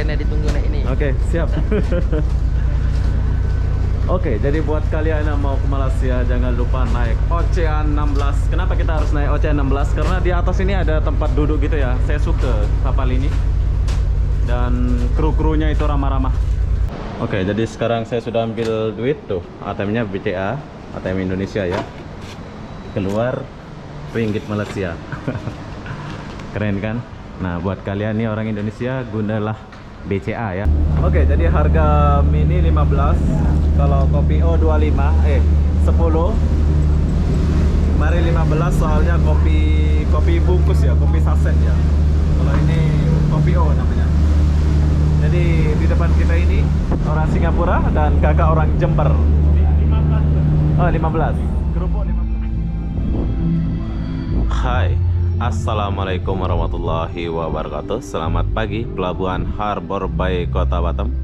Makanya ditunggu naik ini. Oke, siap. Oke, jadi buat kalian yang mau ke Malaysia jangan lupa naik Ocean 16. Kenapa kita harus naik Ocean 16? Karena di atas ini ada tempat duduk gitu ya. Saya suka kapal ini. Dan kru-krunya itu ramah-ramah. Oke, jadi sekarang saya sudah ambil duit tuh. ATM-nya BCA, ATM Indonesia ya. Keluar ringgit Malaysia. Keren kan? Nah, buat kalian nih orang Indonesia, gunalah BCA ya. Oke, jadi harga mini 15, kalau kopi O 25, 10. Mari 15 soalnya kopi bungkus ya, kopi saset ya. Kalau ini kopi O namanya. Jadi di depan kita ini orang Singapura dan kakak orang Jember. 15. Oh, 15. Kerupuk 15. Hai. Assalamualaikum warahmatullahi wabarakatuh. Selamat pagi, Pelabuhan Harbor Bay Kota Batam.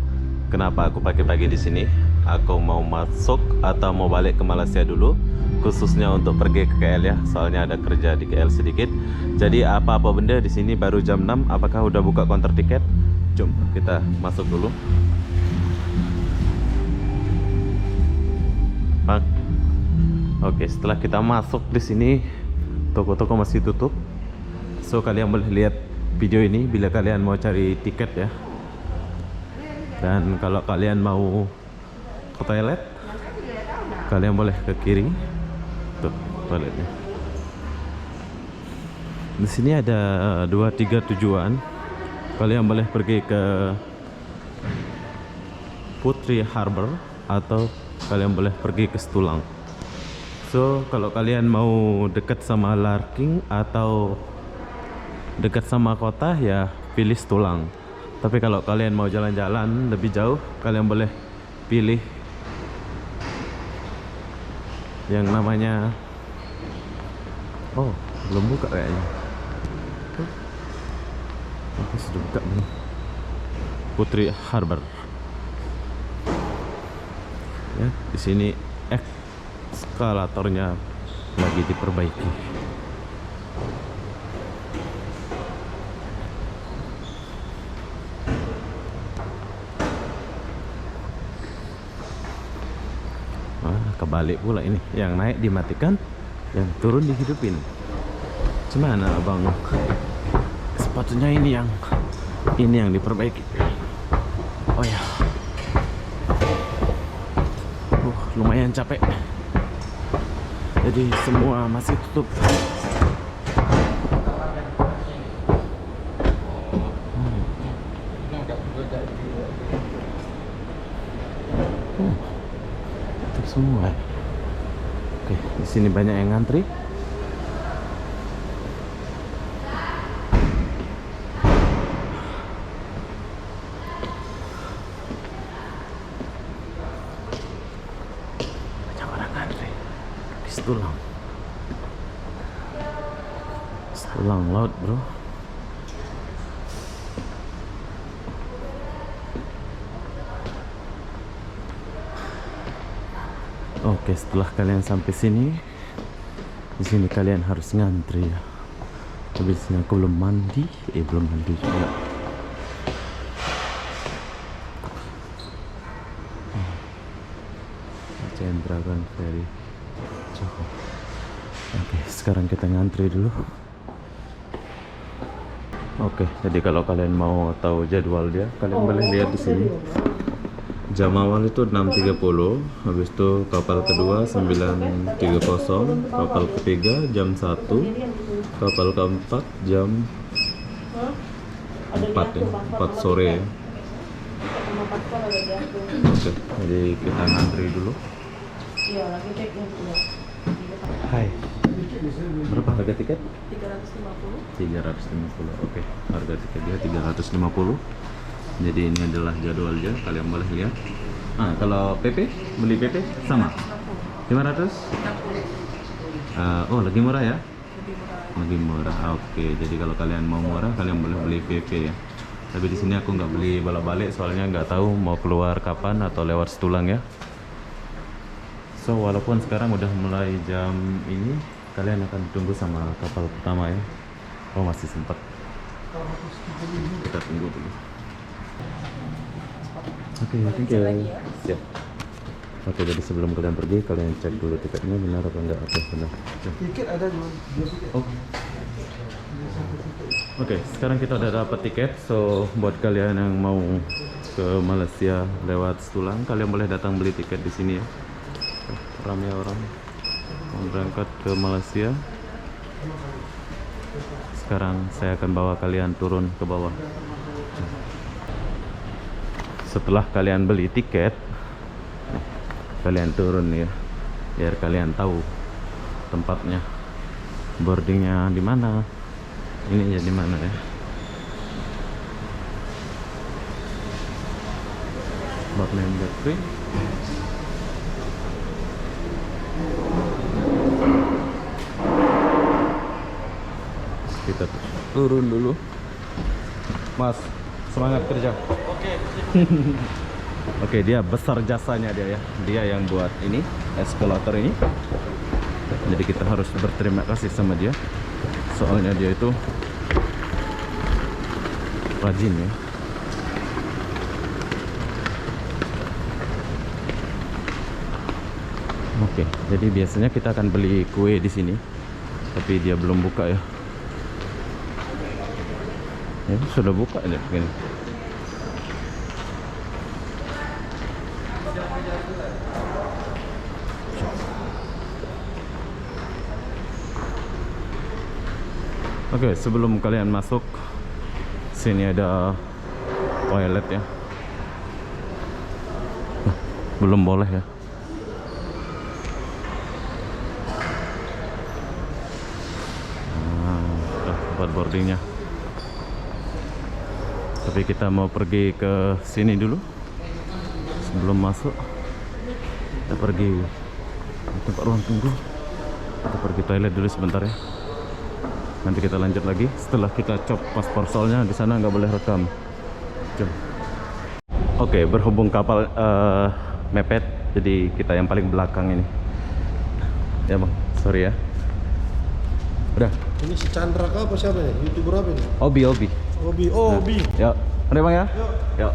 Kenapa aku pagi-pagi di sini? Aku mau masuk atau mau balik ke Malaysia dulu, khususnya untuk pergi ke KL ya. Soalnya ada kerja di KL sedikit. Jadi apa-apa benda di sini baru jam 6. Apakah udah buka counter tiket? Jom kita masuk dulu. Oke, setelah kita masuk di sini, toko-toko masih tutup. So kalian boleh lihat video ini bila kalian mau cari tiket ya. Dan kalau kalian mau ke toilet, kalian boleh ke kiri. Tuh toiletnya. Di sini ada 2-3 tujuan. Kalian boleh pergi ke Putri Harbor atau kalian boleh pergi ke Setulang. So kalau kalian mau dekat sama Larking atau dekat sama kota ya pilih Setulang. Tapi kalau kalian mau jalan-jalan lebih jauh, kalian boleh pilih yang namanya, oh belum buka kayaknya. Oke, sudah buka belum? Putri Harbor. Ya, di sini eskalatornya lagi diperbaiki. Kebalik pula ini, yang naik dimatikan, yang turun dihidupin. Gimana abang? Sepatunya ini yang diperbaiki. Oh ya, lumayan capek. Jadi semua masih tutup. Tutup semua. Oke, di sini banyak yang ngantri. Banyak orang ngantri di Setulang. Setulang laut, bro. Oke, setelah kalian sampai sini, di sini kalian harus ngantri ya. Habis ini aku belum mandi, belum mandi juga. Dragon Ferry Johor. Oke, sekarang kita ngantri dulu. Oke, jadi kalau kalian mau tahu jadwal dia, kalian boleh lihat di sini. Jam awal itu 6.30, habis itu kapal kedua 9.30, kapal ketiga jam 1, kapal keempat jam 4 ya, 4 sore. Oke, jadi kita ngantri dulu. Hai. Berapa harga tiket? 350. 350. Oke, harga tiketnya 350. Jadi ini adalah jadwalnya, kalian boleh lihat. Kalau PP, beli PP sama 500. Oh, lagi murah ya? Lagi murah. Oke, jadi kalau kalian mau murah, kalian boleh beli PP ya. Tapi di sini aku nggak beli bolak-balik, soalnya nggak tahu mau keluar kapan atau lewat Setulang ya. So walaupun sekarang udah mulai jam ini, kalian akan tunggu sama kapal pertama ya. Oh, masih sempat. Kita tunggu dulu. Oke, thank you. Siap. Oke, jadi sebelum kalian pergi, kalian cek dulu tiketnya benar apa enggak. Oke, benar. Tiket ada dua tiket. Oh. Oke, sekarang kita udah dapat tiket. So, buat kalian yang mau ke Malaysia lewat Stulang, kalian boleh datang beli tiket di sini ya. Ramai orang mau berangkat ke Malaysia. Sekarang saya akan bawa kalian turun ke bawah. Setelah kalian beli tiket, kalian turun ya, biar kalian tahu tempatnya, boardingnya di mana, ini ya di mana ya. Backland Gateway. Kita turun dulu. Mas, semangat kerja. Oke. Oke, dia besar jasanya dia ya. Dia yang buat ini, eskalator ini. Jadi kita harus berterima kasih sama dia. Soalnya dia itu rajin ya. Oke, jadi biasanya kita akan beli kue di sini. Tapi dia belum buka ya. Ya, sudah buka aja begini. Oke, sebelum kalian masuk, sini ada toilet ya. Belum boleh ya. Nah, tempat boardingnya. Tapi kita mau pergi ke sini dulu. Sebelum masuk, kita pergi ke tempat ruang tunggu. Kita pergi toilet dulu sebentar ya. Nanti kita lanjut lagi setelah kita cop paspor, soalnya di sana nggak boleh rekam. Jom. Oke, berhubung kapal mepet, jadi kita yang paling belakang ini. Ya bang, sorry ya. Udah. Ini si Chandra kah apa siapa nih? YouTuber apa nih? Obi. Obi. Obi. Yuk, ada bang ya? Yuk. Yuk.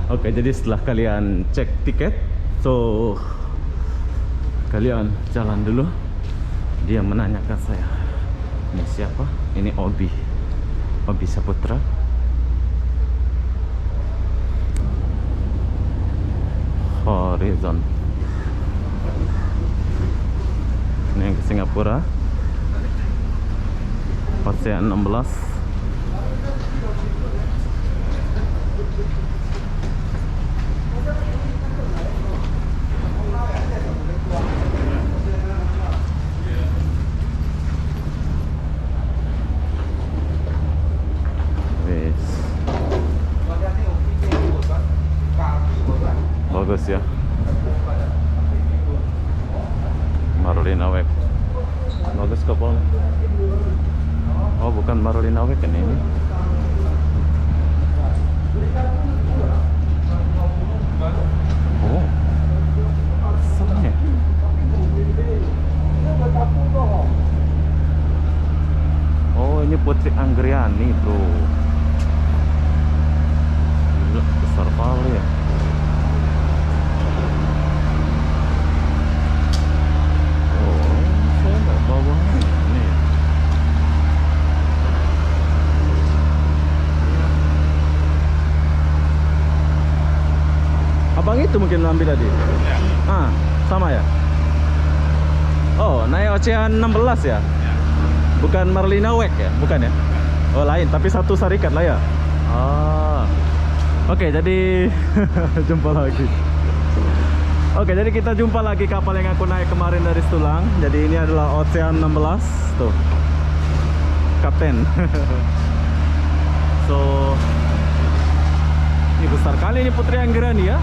Oke, jadi setelah kalian cek tiket, so kalian jalan dulu. Dia menanyakan saya, ini siapa? Ini Obi Saputra. Horizon. Ini yang ke Singapura. Ocean 16. Bagus ya, Marlin Awek. Bagus kapal. Oh, bukan Marlin Awek kan ini. Oh, sama. Oh, ini Putri Anggriani bro. Gila, besar kali ya. Abang itu mungkin ambil tadi. Ya. Ah, sama ya? Oh, naik Ocean 16 ya? Bukan Marlin Awek ya? Bukan ya? Oh, lain, tapi satu syarikat lah ya? Ah. Oke, jadi jumpa lagi. Oke, jadi kita jumpa lagi kapal yang aku naik kemarin dari Stulang. Jadi ini adalah Ocean 16. Tuh. Kapten. So, ini besar kali ini Putri Anggriani ya.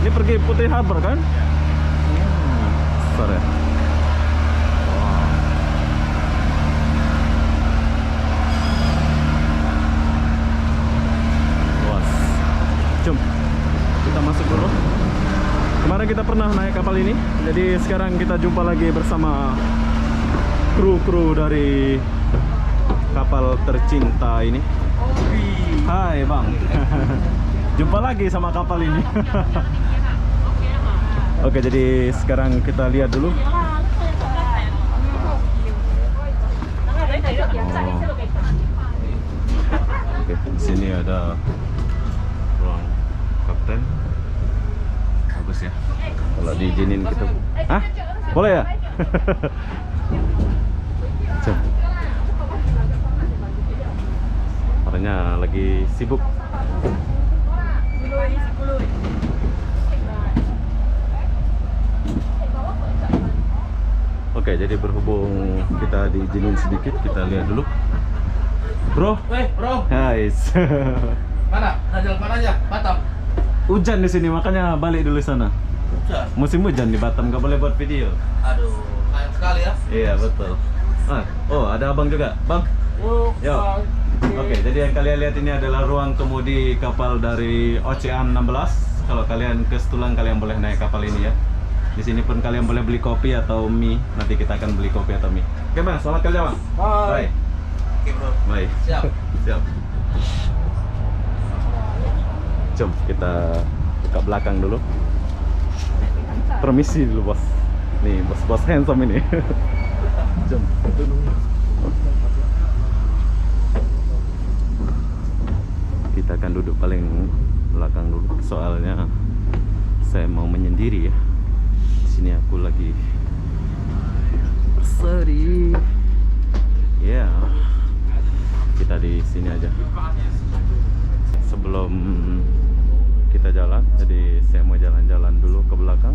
Ini pergi Putri Harbor kan? Besar ya. Wow. Luas. Jom, kita masuk dulu. Kemarin kita pernah naik kapal ini, jadi sekarang kita jumpa lagi bersama kru-kru dari kapal tercinta ini. Hai bang. Jumpa lagi sama kapal ini. Oke, jadi sekarang kita lihat dulu. Oke, di sini ada ruang kapten. Bagus ya. Kalau diizinin kita. Hah? Boleh ya? Cem. Orangnya lagi sibuk. Oke, jadi berhubung kita diizinin sedikit, kita lihat dulu. Bro. Bro. Guys. Mana? Jalan mana aja? Batam. Hujan di sini, makanya balik dulu sana. Hujan. Musim hujan di Batam, nggak boleh buat video. Aduh, sayang sekali ya. Iya, betul. Oh, ada abang juga, bang. Yo. Oke, jadi yang kalian lihat ini adalah ruang kemudi kapal dari Ocean 16. Kalau kalian ke Setulang, kalian boleh naik kapal ini ya. Di sini pun kalian boleh beli kopi atau mie. Nanti kita akan beli kopi atau mie. Oke bang, selamat kerja bang. Bye. Oke bro. Bye. Siap. Siap. Jom kita buka belakang dulu. Permisi dulu bos. Nih bos-bos handsome ini. Jom. Kita akan duduk paling belakang dulu. Soalnya saya mau menyendiri ya. Di sini aku lagi bersedih. Ya. Kita di sini aja. Sebelum kita jalan, jadi saya mau jalan-jalan dulu ke belakang.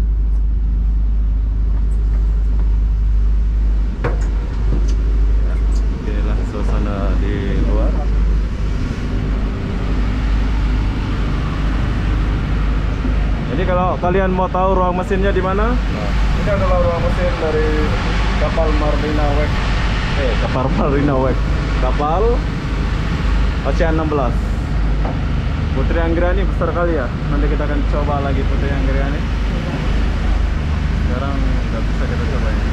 Inilah suasana di luar. Jadi kalau kalian mau tahu ruang mesinnya di mana? Nah, ini adalah ruang mesin dari kapal Marlina Wek. Kapal Marlina Wek. Kapal Ocean 16. Putri Anggrani besar kali ya. Nanti kita akan coba lagi Putri Anggrani. Sekarang nggak bisa kita coba ini.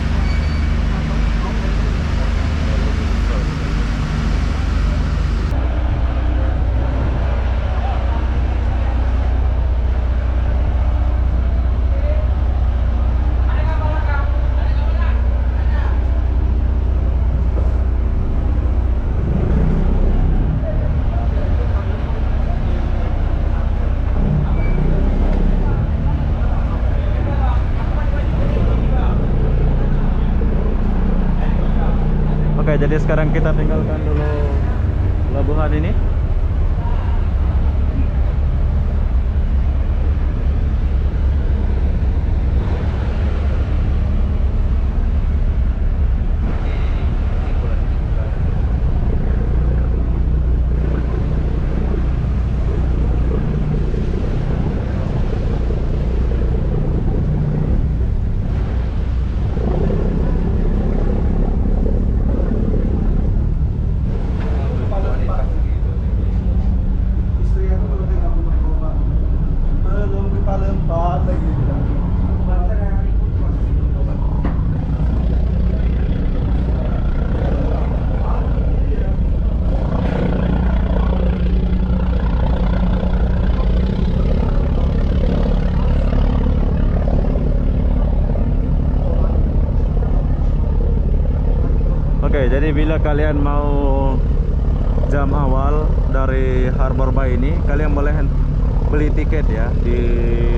Oke, jadi sekarang kita tinggalkan dulu pelabuhan ini. Oke, jadi bila kalian mau jam awal dari Harbor Bay ini, kalian boleh beli tiket ya di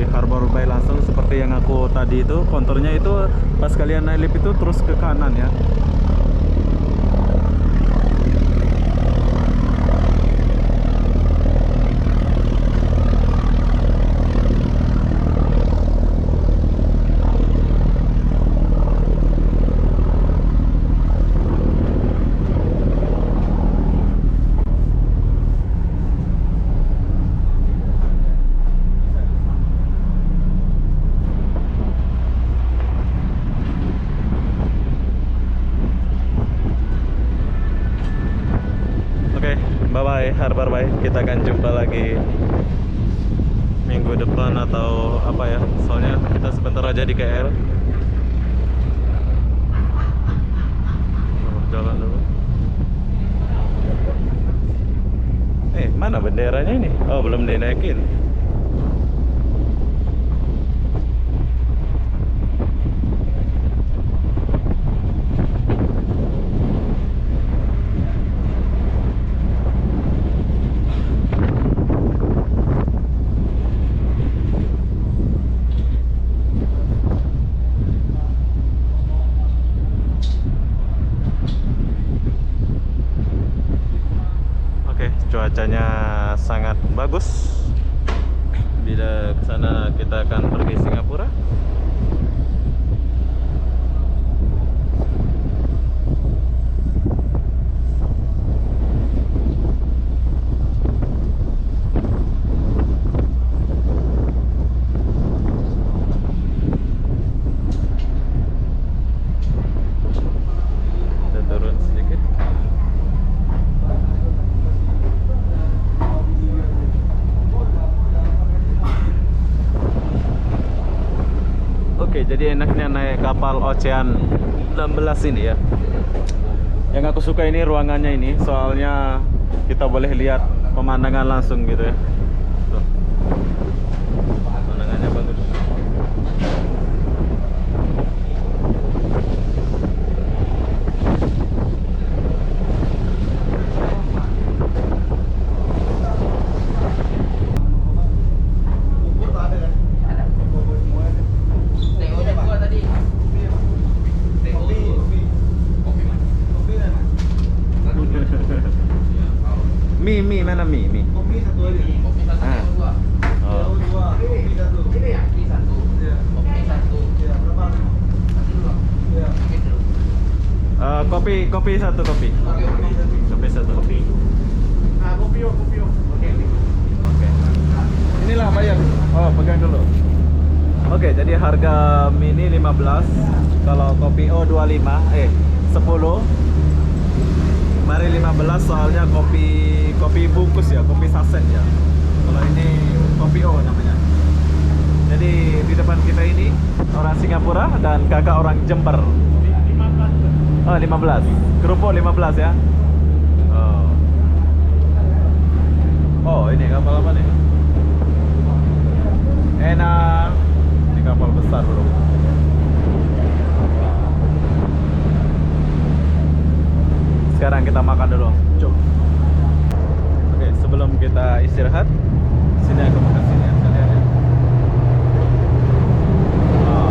Harbor Bay langsung seperti yang aku tadi itu. Konturnya itu pas kalian naik lift itu terus ke kanan ya. Bye-bye Harbor Bay. Kita akan jumpa lagi minggu depan atau apa ya. Soalnya kita sebentar aja di KL. Jalan dulu. Mana benderanya ini? Oh, belum dinaikin. Cuacanya sangat bagus. Bila ke sana kita akan pergi Singapura. Kita turun sedikit. Oke, jadi enaknya naik kapal Ocean 16 ini ya. Yang aku suka ini ruangannya ini, soalnya kita boleh lihat pemandangan langsung gitu ya. Tuh. Pemandangannya bagus. Mie mana mie? Kopi satu aja. Kopi satu, Ah. dua. Oh. Dua. Kopi satu. Ini ya, kopi satu. Iya. Kopi satu. Iya, berapa? Satu dua. Iya. Gitu. Kopi satu kopi. Oke. Kopi satu. Kopi. Ah, kopi yo, kopi yo. Oke. Oke. Inilah bayar. Oh, pegang dulu. Oke, jadi harga mini 15, kalau kopi O 25, 10. Mari 15 soalnya kopi bungkus ya, kopi saset ya. Kalau ini kopi O namanya. Jadi di depan kita ini orang Singapura dan kakak orang Jember. 15. Oh, 15. Kerupuk 15 ya. Oh. Oh, ini kapal apa nih? Enak. Ini kapal besar, bro. Sekarang kita makan dulu. Cuk. Oke, sebelum kita istirahat, sini aku makan sini ya, kalian ya. Wow.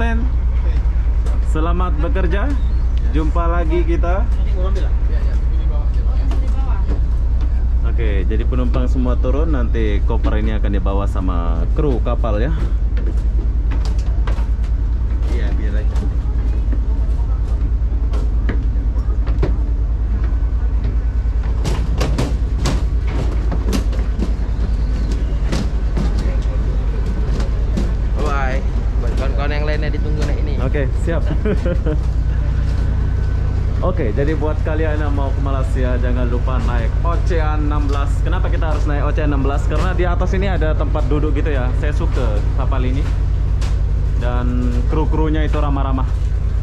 Kapten, selamat bekerja. Jumpa lagi kita. Oke, jadi penumpang semua turun. Nanti koper ini akan dibawa sama kru kapal ya. Iya, biar aja. Bye. Buat kawan-kawan yang lainnya ditunggu naik ini. Oke, siap. Oke, jadi buat kalian yang mau ke Malaysia jangan lupa naik Ocean 16. Kenapa kita harus naik Ocean 16? Karena di atas ini ada tempat duduk gitu ya. Saya suka kapal ini. Dan kru-krunya itu ramah-ramah.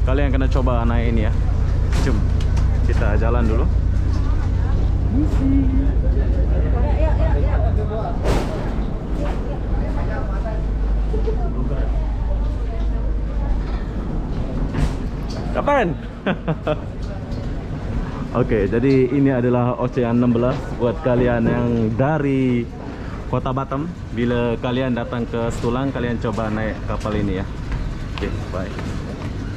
Kalian kena coba naik ini ya. Jom, kita jalan dulu. Kapan? Oke, jadi ini adalah Ocean 16 buat kalian yang dari Kota Batam. Bila kalian datang ke Setulang, kalian coba naik kapal ini ya. Oke, baik.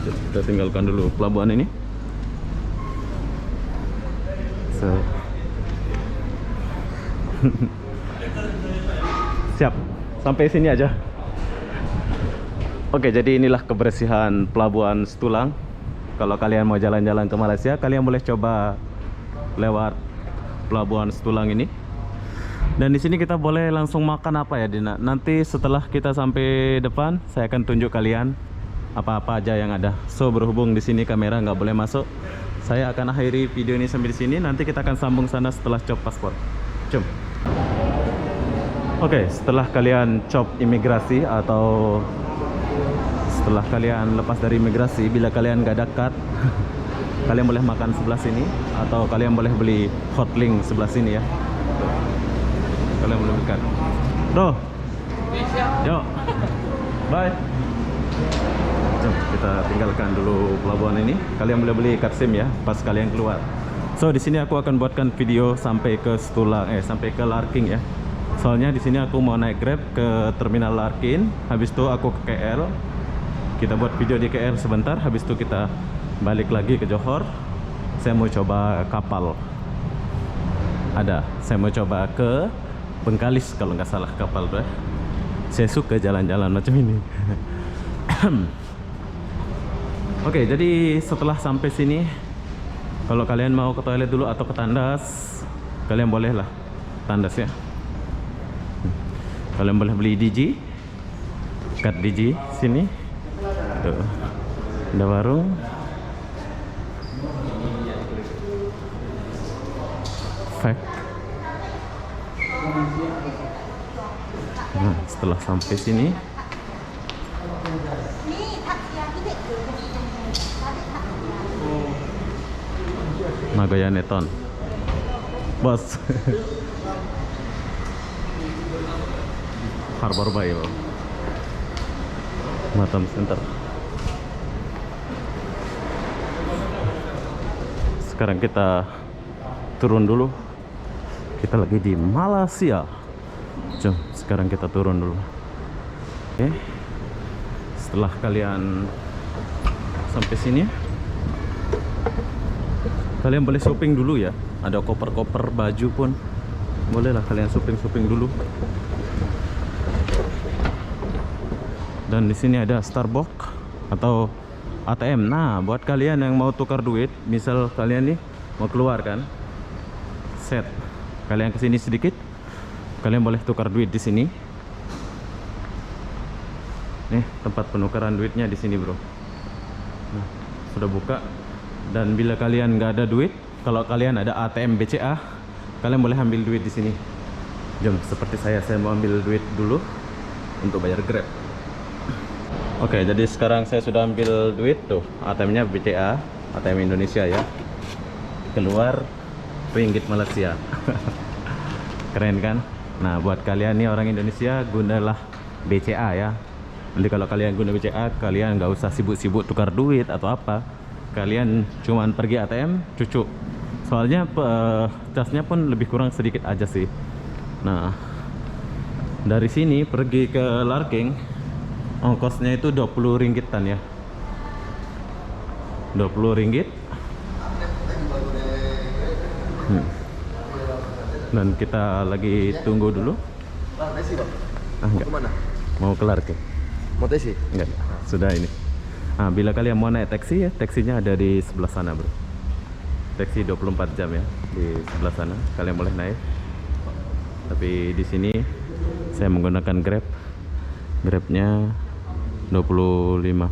Kita tinggalkan dulu pelabuhan ini. Siap, sampai sini aja. Oke, jadi inilah kebersihan pelabuhan Setulang. Kalau kalian mau jalan-jalan ke Malaysia, kalian boleh coba lewat pelabuhan Setulang ini. Dan di sini kita boleh langsung makan apa ya, Dina? Nanti setelah kita sampai depan, saya akan tunjuk kalian apa-apa aja yang ada. So, berhubung di sini kamera nggak boleh masuk, saya akan akhiri video ini sampai di sini. Nanti kita akan sambung sana setelah cop paspor. Jom. Oke, setelah kalian cop imigrasi atau setelah kalian lepas dari imigrasi, bila kalian gak ada card, kalian boleh makan sebelah sini atau kalian boleh beli hotlink sebelah sini ya. Kalian boleh beli card. Bro, yuk, bye. Jom, kita tinggalkan dulu pelabuhan ini. Kalian boleh beli card SIM ya pas kalian keluar. So, di sini aku akan buatkan video sampai ke Setulang, sampai ke Larking ya. Soalnya di sini aku mau naik Grab ke terminal Larkin, habis itu aku ke KL. Kita buat video di KL sebentar, habis itu kita balik lagi ke Johor. Saya mau coba kapal. Saya mau coba ke Bengkalis kalau nggak salah kapal tuh. Saya suka jalan-jalan macam ini. Oke, jadi setelah sampai sini, kalau kalian mau ke toilet dulu atau ke tandas, kalian boleh lah tandas ya. Kalian boleh beli Digi, card Digi sini. Tuh, ada warung. Fact. Nah, setelah sampai sini, Nagoya Neton, bos. Harbor Bay, Batam Center. Sekarang kita turun dulu. Kita lagi di Malaysia. Jom, sekarang kita turun dulu. Oke. Setelah kalian sampai sini, kalian boleh shopping dulu ya. Ada koper-koper baju pun. Bolehlah kalian shopping dulu. Dan di sini ada Starbucks atau ATM. Nah, buat kalian yang mau tukar duit, misal kalian nih mau keluar kan, set, kalian kesini sedikit, kalian boleh tukar duit di sini. Nih tempat penukaran duitnya di sini, bro. Nah, sudah buka. Dan bila kalian nggak ada duit, kalau kalian ada ATM BCA, kalian boleh ambil duit di sini. Jom, seperti saya mau ambil duit dulu untuk bayar Grab. Oke, jadi sekarang saya sudah ambil duit tuh, ATM-nya BCA, ATM Indonesia ya. Keluar ringgit Malaysia. Keren kan? Nah, buat kalian nih orang Indonesia, gunalah BCA ya. Jadi kalau kalian guna BCA, kalian nggak usah sibuk-sibuk tukar duit atau apa. Kalian cuman pergi ATM, cucuk. Soalnya casnya pun lebih kurang sedikit aja sih. Nah, dari sini pergi ke Larking Ongkosnya itu 20 ringgitan ya. 20 ringgit. Dan kita lagi tunggu dulu. Tesi bang. Enggak. Kemana? Mau kelar ke? Mau tesi? Enggak. Sudah ini. Bila kalian mau naik taksi ya, taksinya ada di sebelah sana, bro. Taksi 24 jam ya di sebelah sana. Kalian boleh naik. Tapi di sini saya menggunakan Grab. Grabnya 25.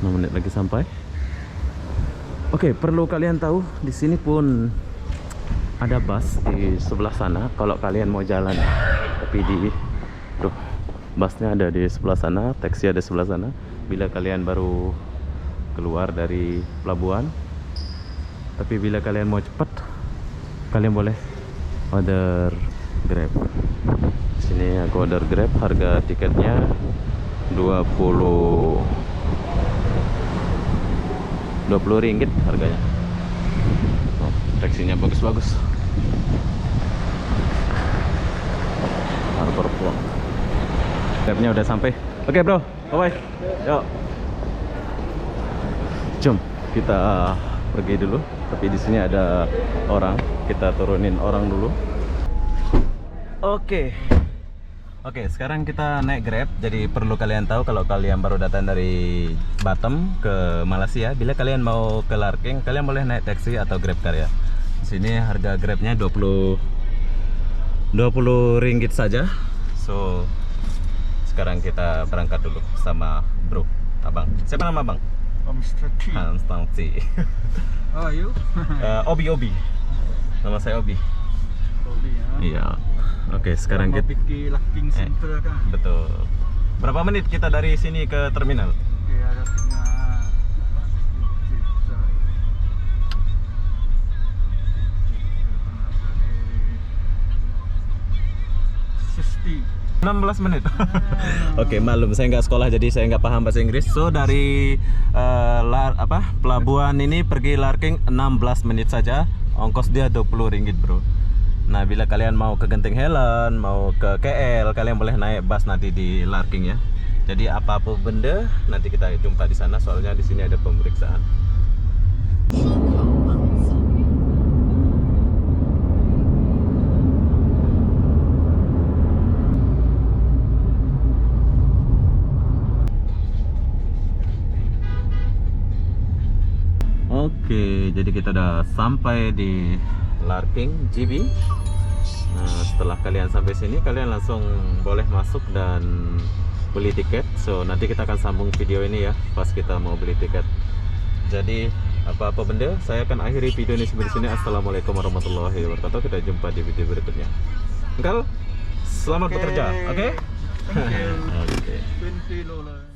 6 menit lagi sampai. Oke, perlu kalian tahu di sini pun ada bus di sebelah sana kalau kalian mau jalan. Tapi busnya ada di sebelah sana, taksi ada sebelah sana. Bila kalian baru keluar dari pelabuhan. Tapi bila kalian mau cepat, kalian boleh order Grab. Sini aku order Grab, harga tiketnya 20 ringgit harganya. Taksinya bagus-bagus. Harbor Point. Grabnya udah sampai. Oke bro, bye bye. Yuk. Jom kita pergi dulu. Tapi di sini ada orang. Kita turunin orang dulu. Oke, sekarang kita naik Grab. Jadi perlu kalian tahu kalau kalian baru datang dari Batam ke Malaysia, bila kalian mau ke Larking, kalian boleh naik taksi atau Grab Car ya. Di sini harga Grabnya 20 ringgit saja. So sekarang kita berangkat dulu sama bro, abang. Siapa nama abang? Mr. T. Konstansi. Oh, you? Obi. Nama saya Obi. Obi ya. Iya. Oke, sekarang kita pikir Larking Center kan. betul. Berapa menit kita dari sini ke terminal? Oke, ada tengah 16 menit. Oke, maklum saya nggak sekolah jadi saya nggak paham bahasa Inggris. So dari pelabuhan ini pergi Larking 16 menit saja. Ongkos dia 20 ringgit, bro. Nah, bila kalian mau ke Genting Helen, mau ke KL, kalian boleh naik bus nanti di Larking ya. Jadi apa-apa benda nanti kita jumpa di sana, soalnya di sini ada pemeriksaan. Oke, jadi kita udah sampai di Larking GB. Nah, setelah kalian sampai sini, kalian langsung boleh masuk dan beli tiket. So nanti kita akan sambung video ini ya pas kita mau beli tiket. Jadi apa-apa benda, saya akan akhiri video ini sampai di sini. Assalamualaikum warahmatullahi wabarakatuh. Kita jumpa di video berikutnya. Engkau selamat bekerja, oke? Thank you. Oke. 20 dollars.